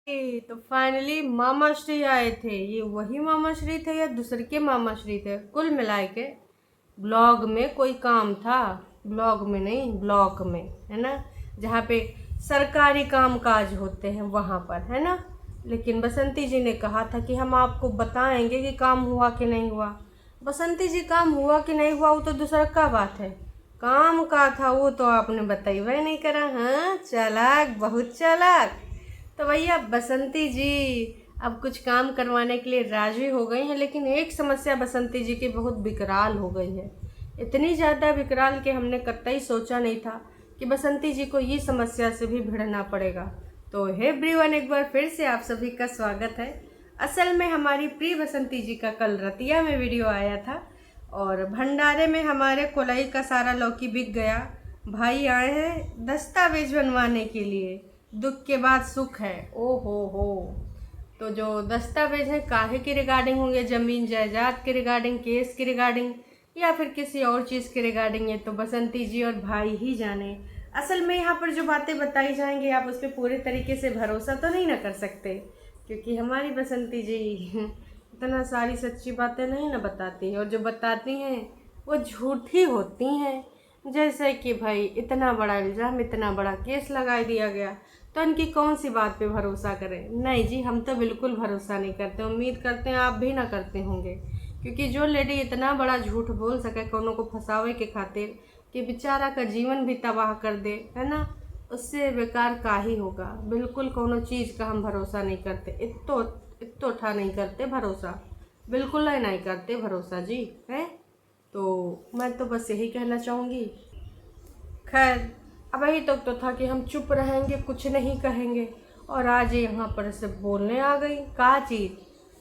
तो फाइनली मामा श्री आए थे। ये वही मामा श्री थे या दूसरे के मामा श्री थे? कुल मिलाए के ब्लॉग में कोई काम था, ब्लॉग में नहीं ब्लॉक में, है ना, जहाँ पे सरकारी काम काज होते हैं वहाँ पर, है ना। लेकिन बसंती जी ने कहा था कि हम आपको बताएंगे कि काम हुआ कि नहीं हुआ। बसंती जी काम हुआ कि नहीं हुआ वो तो दूसरा का बात है, काम का था वो तो आपने बताइए ही नहीं करा। हाँ, चालाक, बहुत चालाक। तो भैया बसंती जी अब कुछ काम करवाने के लिए राजी हो गई हैं, लेकिन एक समस्या बसंती जी की बहुत विकराल हो गई है। इतनी ज़्यादा विकराल कि हमने कतई सोचा नहीं था कि बसंती जी को ये समस्या से भी भिड़ना पड़ेगा। तो हे एवरीवन, एक बार फिर से आप सभी का स्वागत है। असल में हमारी प्रिय बसंती जी का कल रतिया में वीडियो आया था और भंडारे में हमारे कोलाई का सारा लौकी बिक गया। भाई आए हैं दस्तावेज बनवाने के लिए, दुख के बाद सुख है। ओ हो। तो जो दस्तावेज हैं काहे के रिगार्डिंग होंगे, ज़मीन जायदाद के रिगार्डिंग, केस के रिगार्डिंग, या फिर किसी और चीज़ के रिगार्डिंग, ये तो बसंती जी और भाई ही जाने। असल में यहाँ पर जो बातें बताई जाएंगी आप उस पर पूरे तरीके से भरोसा तो नहीं ना कर सकते, क्योंकि हमारी बसंती जी इतना सारी सच्ची बातें नहीं ना बताती, और जो बताती हैं वो झूठी होती हैं। जैसे कि भाई इतना बड़ा इल्ज़ाम, इतना बड़ा केस लगा दिया गया, तो इनकी कौन सी बात पे भरोसा करें। नहीं जी, हम तो बिल्कुल भरोसा नहीं करते। उम्मीद करते हैं आप भी ना करते होंगे, क्योंकि जो लेडी इतना बड़ा झूठ बोल सके कोनो को फंसावे के खातिर कि बेचारा का जीवन भी तबाह कर दे, है ना, उससे बेकार का ही होगा। बिल्कुल कोनो चीज़ का हम भरोसा नहीं करते, इतो ठा नहीं करते भरोसा, बिल्कुल ही नहीं करते भरोसा जी, है। तो मैं तो बस यही कहना चाहूँगी। खैर, अब यही तो था कि हम चुप रहेंगे, कुछ नहीं कहेंगे, और आज यहाँ पर से बोलने आ गई का चीज़।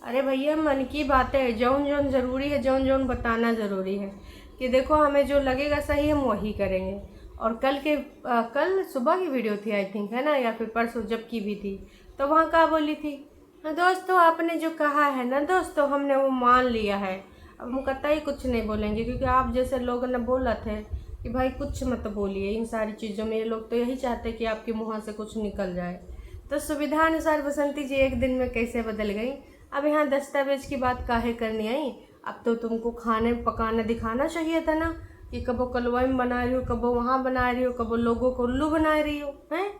अरे भैया, मन की बातें जौन जौन ज़रूरी है, जौन जौन बताना ज़रूरी है कि देखो हमें जो लगेगा सही हम वही करेंगे। और कल सुबह की वीडियो थी आई थिंक, है ना, या फिर परसों जब की भी थी, तो वहाँ क्या बोली थी, हाँ दोस्तों आपने जो कहा है ना दोस्तों, हमने वो मान लिया है। अब हम कतई कुछ नहीं बोलेंगे, क्योंकि आप जैसे लोगों ने बोला थे कि भाई कुछ मत बोलिए इन सारी चीज़ों में, ये लोग तो यही चाहते कि आपके मुँह से कुछ निकल जाए। तो सुविधा अनुसार बसंती जी एक दिन में कैसे बदल गई। अब यहाँ दस्तावेज की बात काहे करनी आई। अब तो तुमको खाने पकाने दिखाना चाहिए था ना, कि कबो कलवाई में बना रही हो, कबो वहाँ बना रही हो, कबो लोगों को उल्लू बना रही हो, हैं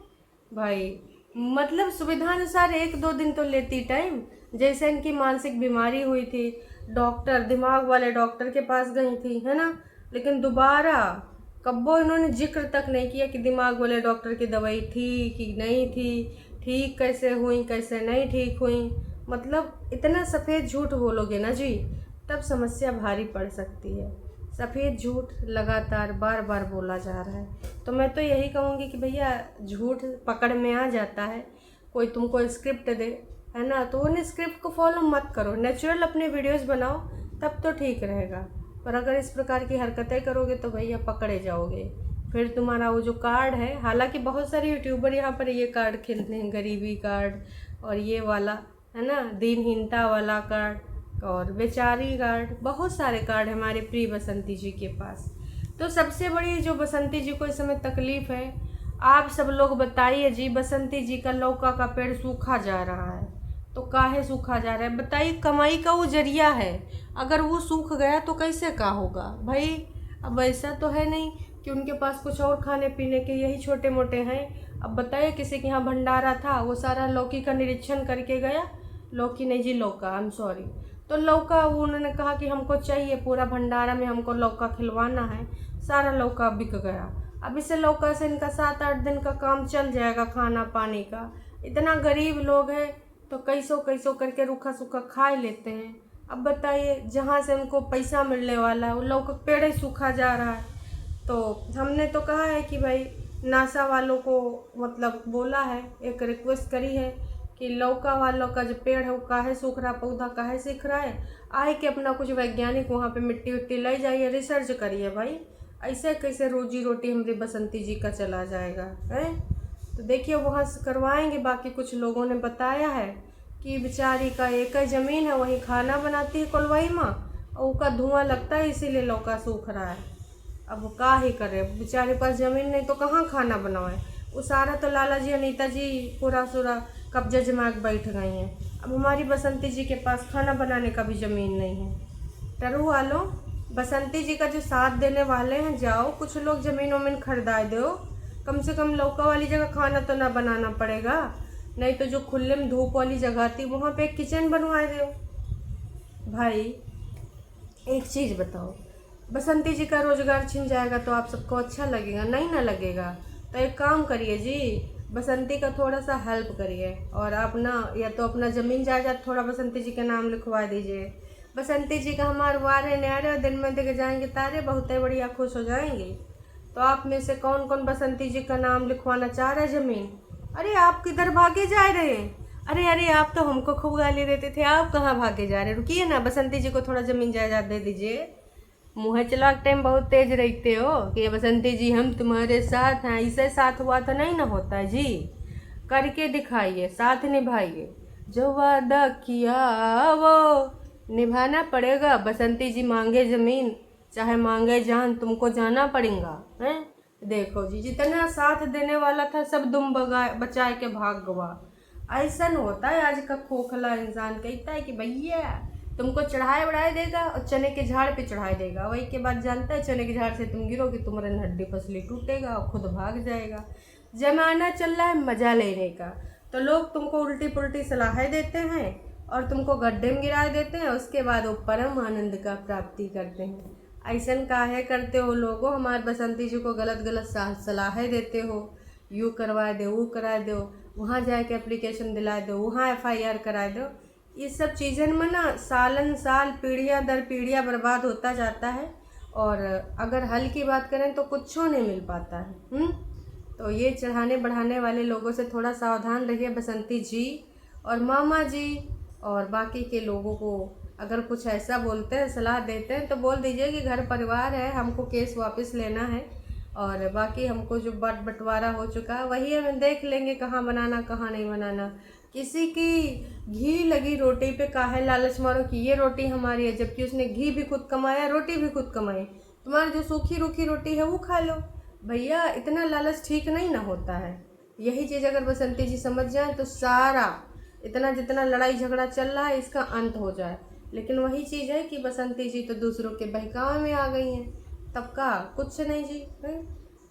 भाई। मतलब सुविधानुसार एक दो दिन तो लेती टाइम। जैसे इनकी मानसिक बीमारी हुई थी, डॉक्टर, दिमाग वाले डॉक्टर के पास गई थी, है ना, लेकिन दोबारा कब्बो इन्होंने जिक्र तक नहीं किया कि दिमाग वाले डॉक्टर की दवाई थी कि नहीं थी, ठीक कैसे हुई कैसे नहीं ठीक हुई। मतलब इतना सफ़ेद झूठ बोलोगे ना जी, तब समस्या भारी पड़ सकती है। सफ़ेद झूठ लगातार बार बार बोला जा रहा है, तो मैं तो यही कहूँगी कि भैया झूठ पकड़ में आ जाता है। कोई तुमको स्क्रिप्ट दे, है ना, तो उन स्क्रिप्ट को फॉलो मत करो, नेचुरल अपने वीडियोस बनाओ, तब तो ठीक रहेगा। पर अगर इस प्रकार की हरकतें करोगे तो भैया पकड़े जाओगे। फिर तुम्हारा वो जो कार्ड है, हालांकि बहुत सारे यूट्यूबर यहाँ पर ये कार्ड खेलते हैं, गरीबी कार्ड और ये वाला, है ना, दीनहीनता वाला कार्ड और बेचारी कार्ड, बहुत सारे कार्ड हमारे प्रिय बसंती जी के पास। तो सबसे बड़ी जो बसंती जी को इस समय तकलीफ़ है, आप सब लोग बताइए जी, बसंती जी का लौका का पेड़ सूखा जा रहा है। तो काहे सूखा जा रहा है बताइए, कमाई का वो जरिया है, अगर वो सूख गया तो कैसे का होगा भाई। अब ऐसा तो है नहीं कि उनके पास कुछ और खाने पीने के यही छोटे मोटे हैं। अब बताइए, किसी के यहाँ भंडारा था, वो सारा लौकी का निरीक्षण करके गया, लौकी नहीं जी लौका, आई एम सॉरी, तो लौका वो उन्होंने कहा कि हमको चाहिए, पूरा भंडारा में हमको लौका खिलवाना है, सारा लौका बिक गया। अब इसे लौका से इनका 7-8 दिन का काम चल जाएगा, खाना पानी का। इतना गरीब लोग हैं तो कैसो कैसो करके रूखा सूखा खा लेते हैं। अब बताइए, जहाँ से उनको पैसा मिलने वाला है वो लौका पेड़ ही सूखा जा रहा है। तो हमने तो कहा है कि भाई नासा वालों को मतलब बोला है, एक रिक्वेस्ट करी है कि लौका वालों का जो पेड़ है वो काहे सूख रहा, पौधा काहे सीख रहा है, आए कि अपना कुछ वैज्ञानिक वहाँ पे मिट्टी विट्टी ले जाइए, रिसर्च करिए भाई। ऐसे कैसे रोजी रोटी हमारी बसंती जी का चला जाएगा, है। तो देखिए वहाँ से करवाएंगे। बाकी कुछ लोगों ने बताया है कि बेचारी का एक ही ज़मीन है, वहीं खाना बनाती है कोलवाई माँ, और उसका धुआं लगता है इसीलिए लौका सूख रहा है। अब वो का ही करे, बेचारे पास ज़मीन नहीं तो कहाँ खाना बनवाए। वो सारा तो लाला जी अनीता जी पूरा सूरा कब्जा जमा के बैठ गई हैं। अब हमारी बसंती जी के पास खाना बनाने का भी ज़मीन नहीं है। टरू वालों, बसंती जी का जो साथ देने वाले हैं, जाओ कुछ लोग ज़मीन वमीन खरीदा दो, कम से कम लौका वाली जगह खाना तो ना बनाना पड़ेगा। नहीं तो जो खुले में धूप वाली जगह थी वहाँ पे एक किचन बनवा दो। भाई एक चीज़ बताओ, बसंती जी का रोज़गार छिन जाएगा तो आप सबको अच्छा लगेगा? नहीं ना लगेगा। तो एक काम करिए जी, बसंती का थोड़ा सा हेल्प करिए और आप ना या तो अपना ज़मीन जायदाद थोड़ा बसंती जी के नाम लिखवा दीजिए। बसंती जी का हमारे वारे न्यारे दिन में देखे जाएंगे तारे, बहुत बढ़िया खुश हो जाएंगे। तो आप में से कौन कौन बसंती जी का नाम लिखवाना चाह रहे ज़मीन? अरे आप किधर भागे जा रहे हैं? अरे अरे आप तो हमको खूब गाली देते थे, आप कहाँ भागे जा रहे? रुकिए ना, बसंती जी को थोड़ा ज़मीन जायदाद दे दीजिए। मुँह चला के टाइम बहुत तेज रहते हो कि बसंती जी हम तुम्हारे साथ हैं। ऐसे साथ हुआ तो नहीं ना होता जी, करके दिखाइए, साथ निभाइए। जो वादा किया वो निभाना पड़ेगा। बसंती जी मांगे ज़मीन चाहे मांगे जान, तुमको जाना पड़ेगा। हैं देखो जी, जितना साथ देने वाला था सब दुम बचा के भाग गवा। ऐसा होता है आज का खोखला इंसान, कहता है कि भैया तुमको चढ़ाए बढ़ाए देगा और चने के झाड़ पे चढ़ाए देगा। वही के बाद जानता है चने के झाड़ से तुम गिरोगे, तुम्हारा हड्डी पसली टूटेगा और खुद भाग जाएगा। जमाना चल रहा है मजा लेने का, तो लोग तुमको उल्टी पुल्टी सलाहें देते हैं और तुमको गड्ढे में गिरा देते हैं। उसके बाद वो परम आनंद का प्राप्ति करते हैं। ऐसन काहे करते हो लोगों? हमारे बसंती जी को गलत गलत सलाहें देते हो, यूँ करवा दो, वो करा दो, वहाँ जाके एप्लीकेशन दिला दो, वहाँ FIR करा दो। ये सब चीज़न में ना सालन साल पीढ़ियाँ दर पीढ़ियाँ बर्बाद होता जाता है और अगर हल की बात करें तो कुछ नहीं मिल पाता है। तो ये चढ़ाने बढ़ाने वाले लोगों से थोड़ा सावधान रहिए बसंती जी और मामा जी, और बाकी के लोगों को अगर कुछ ऐसा बोलते हैं, सलाह देते हैं, तो बोल दीजिए कि घर परिवार है, हमको केस वापस लेना है और बाकी हमको जो बंटवारा हो चुका है वही हम देख लेंगे, कहाँ बनाना कहाँ नहीं बनाना। किसी की घी लगी रोटी पे काहे लालच मारो कि ये रोटी हमारी है, जबकि उसने घी भी खुद कमाया, रोटी भी खुद कमाई। तुम्हारी जो सूखी रूखी रोटी है वो खा लो। भैया इतना लालच ठीक नहीं ना होता है। यही चीज़ अगर बसंती जी समझ जाए तो सारा इतना जितना लड़ाई झगड़ा चल रहा है इसका अंत हो जाए। लेकिन वही चीज़ है कि बसंती जी तो दूसरों के बहकावे में आ गई हैं, तब का कुछ नहीं जी है।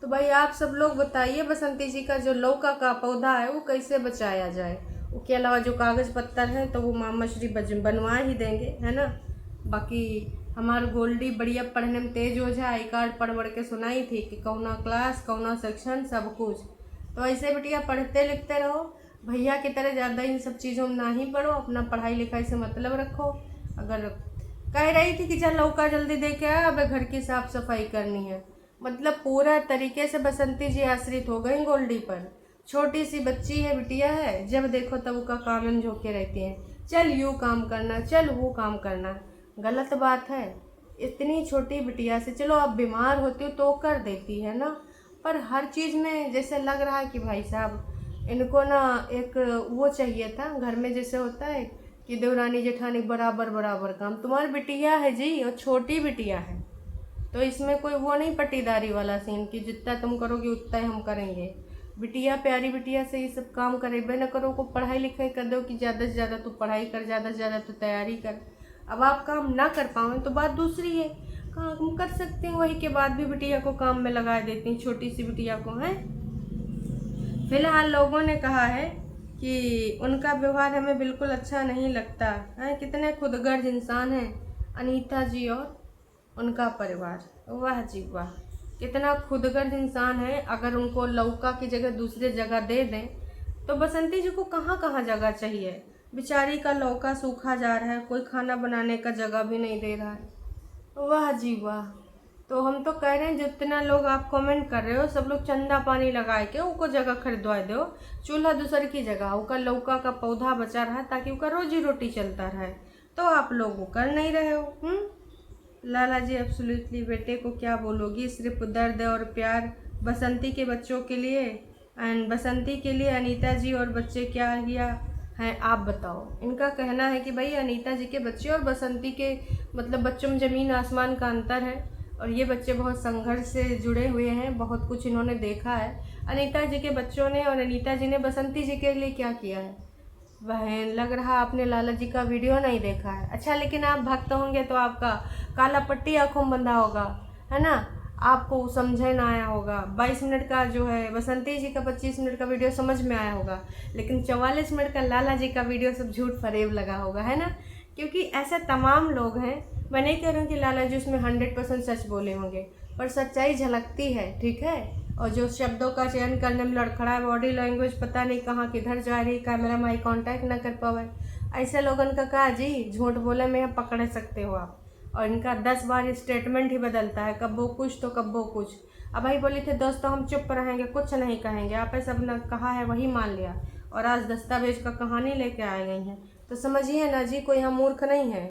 तो भाई आप सब लोग बताइए बसंती जी का जो लौका का पौधा है वो कैसे बचाया जाए। उसके अलावा जो कागज़ पत्तर हैं तो वो मामा श्री बनवा ही देंगे, है ना। बाकी हमारे गोल्डी बढ़िया पढ़ने में तेज हो जाए, आई कार्ड पढ़ के सुनाई थी कि कौना क्लास कौना सेक्शन सब कुछ। तो ऐसे बेटिया पढ़ते लिखते रहो, भैया की तरह ज़्यादा इन सब चीज़ों में ना ही पढ़ो, अपना पढ़ाई लिखाई से मतलब रखो। अगर कह रही थी कि चल लौका जल्दी दे के आ, अब घर की साफ़ सफाई करनी है, मतलब पूरा तरीके से बसंती जी आश्रित हो गई गोल्डी पर। छोटी सी बच्ची है, बिटिया है, जब देखो तब उसका कामन झोंके रहती हैं, चल यूँ काम करना, चल वो काम करना। गलत बात है। इतनी छोटी बिटिया से चलो आप बीमार होती हो तो कर देती है ना, पर हर चीज़ में जैसे लग रहा है कि भाई साहब इनको ना एक वो चाहिए था घर में, जैसे होता है कि देवरानी जेठानी बराबर बराबर काम। तुम्हारी बिटिया है जी और छोटी बिटिया है, तो इसमें कोई वो नहीं पट्टीदारी वाला सीन कि जितना तुम करोगे उतना ही हम करेंगे। बिटिया प्यारी बिटिया से ये सब काम करेबे न करो, को पढ़ाई लिखाई कर दो कि ज़्यादा से ज़्यादा तू पढ़ाई कर, ज़्यादा से ज़्यादा तू तैयारी कर। अब आप काम ना कर पाओ तो बात दूसरी है, काम कर सकते हैं, वही के बाद भी बिटिया को काम में लगा देती हैं, छोटी सी बिटिया को है। फिलहाल लोगों ने कहा है कि उनका व्यवहार हमें बिल्कुल अच्छा नहीं लगता है। कितने खुदगर्ज इंसान हैं अनीता जी और उनका परिवार, वाह जी वाह, कितना खुदगर्ज इंसान है। अगर उनको लौका की जगह दूसरी जगह दे दें तो बसंती जी को कहाँ कहाँ जगह चाहिए। बेचारी का लौका सूखा जा रहा है, कोई खाना बनाने का जगह भी नहीं दे रहा है, वाह जी वाह। तो हम तो कह रहे हैं जितना लोग आप कमेंट कर रहे हो सब लोग चंदा पानी लगा के उनको जगह खरीदवा दो, चूल्हा दूसर की जगह उनका लौका का पौधा बचा रहा है ताकि उनका रोजी रोटी चलता रहे, तो आप लोग वो कर नहीं रहे हो। लाला जी एब्सोल्युटली, बेटे को क्या बोलोगी, सिर्फ दर्द और प्यार बसंती के बच्चों के लिए एंड बसंती के लिए अनीता जी और बच्चे क्या किया हैं आप बताओ। इनका कहना है कि भाई अनीता जी के बच्चे और बसंती के मतलब बच्चों में ज़मीन आसमान का अंतर है और ये बच्चे बहुत संघर्ष से जुड़े हुए हैं, बहुत कुछ इन्होंने देखा है। अनीता जी के बच्चों ने और अनीता जी ने बसंती जी के लिए क्या किया है, बहन लग रहा आपने लाला जी का वीडियो नहीं देखा है। अच्छा, लेकिन आप भक्त होंगे तो आपका काला पट्टी आँखों में बंधा होगा, है ना, आपको समझे ना आया होगा। 22 मिनट का जो है बसंती जी का 25 मिनट का वीडियो समझ में आया होगा, लेकिन 44 मिनट का लाला जी का वीडियो सब झूठ फरेब लगा होगा, है ना। क्योंकि ऐसे तमाम लोग हैं, मैं नहीं कह रही हूँ कि लाला जी उसमें 100% सच बोले होंगे, पर सच्चाई झलकती है, ठीक है। और जो शब्दों का चयन करने में लड़खड़ा है, बॉडी लैंग्वेज पता नहीं कहाँ किधर जा रही, कैमरा में आई कांटेक्ट ना कर पावे, ऐसे लोगन का कहा जी झूठ बोले में पकड़ सकते हो आप। और इनका 10 बार स्टेटमेंट ही बदलता है, कब वो कुछ तो कब वो कुछ। अब भाई बोली थे दोस्तों हम चुप रहेंगे, कुछ नहीं कहेंगे, आप सब ने कहा है वही मान लिया, और आज दस्तावेज का कहानी लेके आ गई हैं। तो समझिए ना जी, कोई हम मूर्ख नहीं है।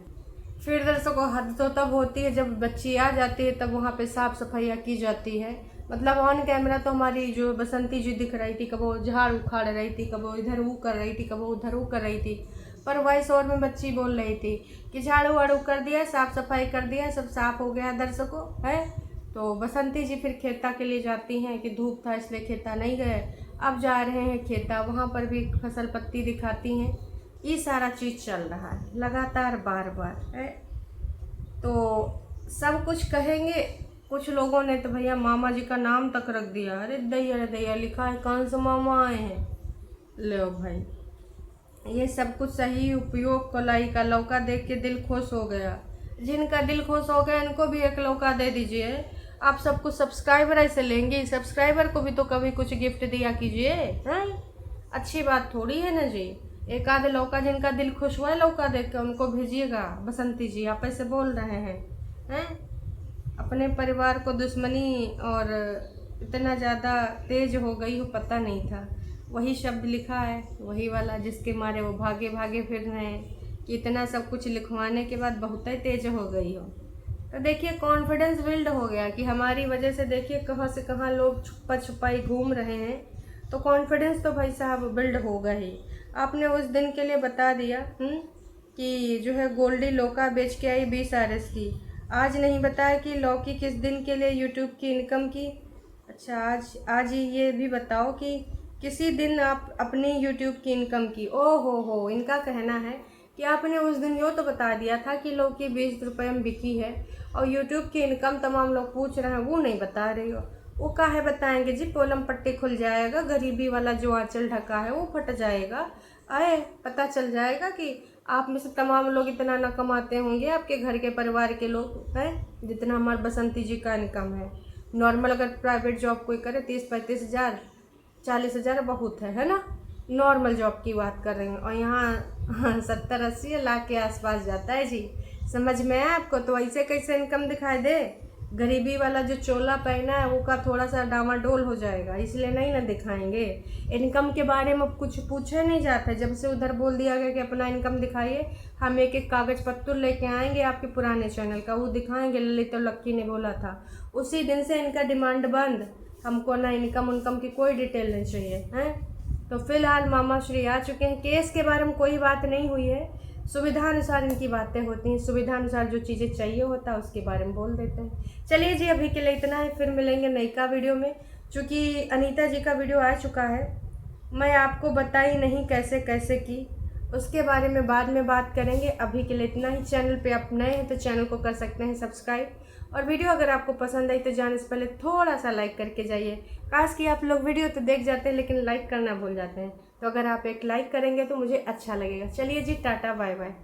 फिर दर्शकों, हद तो तब होती है जब बच्ची आ जाती है, तब वहाँ पे साफ़ सफाइयाँ की जाती है। मतलब ऑन कैमरा तो हमारी जो बसंती जी दिख रही थी, कब वो झाड़ उखाड़ रही थी, कब वो इधर वो कर रही थी, कब वो उधर वो कर रही थी, पर वॉइस ओवर में बच्ची बोल रही थी कि झाड़ू वाड़ू कर दिया, साफ़ सफाई कर दिया, सब साफ़ हो गया दर्शकों, है। तो बसंती जी फिर खेता के लिए जाती हैं कि धूप था इसलिए खेता नहीं गए, अब जा रहे हैं खेता, वहाँ पर भी फसल पत्ती दिखाती हैं। ये सारा चीज़ चल रहा है लगातार बार बार, है। तो सब कुछ कहेंगे, कुछ लोगों ने तो भैया मामा जी का नाम तक रख दिया, अरे दैया लिखा है कौन सा मामा आए हैं। लो भाई, ये सब कुछ सही उपयोग कलाई का लौका देख के दिल खुश हो गया। जिनका दिल खुश हो गया इनको भी एक लौका दे दीजिए। आप सब कुछ सब्सक्राइबर ऐसे लेंगे, सब्सक्राइबर को भी तो कभी कुछ गिफ्ट दिया कीजिए, हैं। अच्छी बात थोड़ी है ना जी। एक आधे लौका जिनका दिल खुश हुआ है लौका देख के उनको भेजिएगा। बसंती जी आप ऐसे बोल रहे हैं, हैं। अपने परिवार को दुश्मनी और इतना ज़्यादा तेज हो गई हो पता नहीं था। वही शब्द लिखा है, वही वाला जिसके मारे वो भागे भागे फिर रहे हैं कि इतना सब कुछ लिखवाने के बाद बहुत ही तेज हो गई हो। तो देखिए कॉन्फिडेंस बिल्ड हो गया कि हमारी वजह से देखिए कहाँ से कहाँ लोग छुपा छुपाई घूम रहे हैं। तो कॉन्फिडेंस तो भाई साहब बिल्ड होगा ही। आपने उस दिन के लिए बता दिया कि जो है गोल्डी लौका बेच के आई 20 RS की। आज नहीं बताया कि लौकी किस दिन के लिए यूट्यूब की इनकम की। अच्छा, आज ये भी बताओ कि किसी दिन आप अपनी यूट्यूब की इनकम की। ओ हो, इनका कहना है कि आपने उस दिन यो तो बता दिया था कि लौकी 20 रुपये में बिकी है, और यूट्यूब की इनकम तमाम लोग पूछ रहे हैं वो नहीं बता रही हो। वो काहे बताएंगे जी, पोलम पट्टी खुल जाएगा, गरीबी वाला जो आंचल ढका है वो फट जाएगा, आए पता चल जाएगा कि आप में से तमाम लोग इतना ना कमाते होंगे, आपके घर के परिवार के लोग हैं जितना हमारे बसंती जी का इनकम है। नॉर्मल अगर प्राइवेट जॉब कोई करे 30-35 हज़ार 40 हज़ार बहुत है ना, नॉर्मल जॉब की बात कर रही हूँ। और यहाँ 70-80 लाख के आसपास जाता है जी। समझ में आया आपको? तो ऐसे कैसे इनकम दिखाई दे? गरीबी वाला जो चोला पहना है वो का थोड़ा सा डामाडोल हो जाएगा, इसलिए नहीं ना दिखाएंगे। इनकम के बारे में कुछ पूछे नहीं जाता, जब से उधर बोल दिया गया कि अपना इनकम दिखाइए, हम एक एक कागज़ पत्तर लेके आएंगे आपके पुराने चैनल का, वो दिखाएंगे। ललित और लक्की ने बोला था, उसी दिन से इनका डिमांड बंद। हमको ना इनकम उनकम की कोई डिटेल नहीं चाहिए, हैं। तो फिलहाल मामा श्री आ चुके हैं। केस के बारे में कोई बात नहीं हुई है, सुविधानुसार इनकी बातें होती हैं, सुविधानुसार जो चीज़ें चाहिए होता है उसके बारे में बोल देते हैं। चलिए जी, अभी के लिए इतना है, फिर मिलेंगे नई का वीडियो में। चूँकि अनीता जी का वीडियो आ चुका है, मैं आपको बताई नहीं कैसे कैसे की, उसके बारे में बाद में बात करेंगे। अभी के लिए इतना ही। चैनल पे आप नए हैं तो चैनल को कर सकते हैं सब्सक्राइब, और वीडियो अगर आपको पसंद आई तो जाने से पहले थोड़ा सा लाइक करके जाइए। काश कि आप लोग वीडियो तो देख जाते हैं लेकिन लाइक करना भूल जाते हैं, तो अगर आप एक लाइक करेंगे तो मुझे अच्छा लगेगा। चलिए जी, टाटा बाय बाय।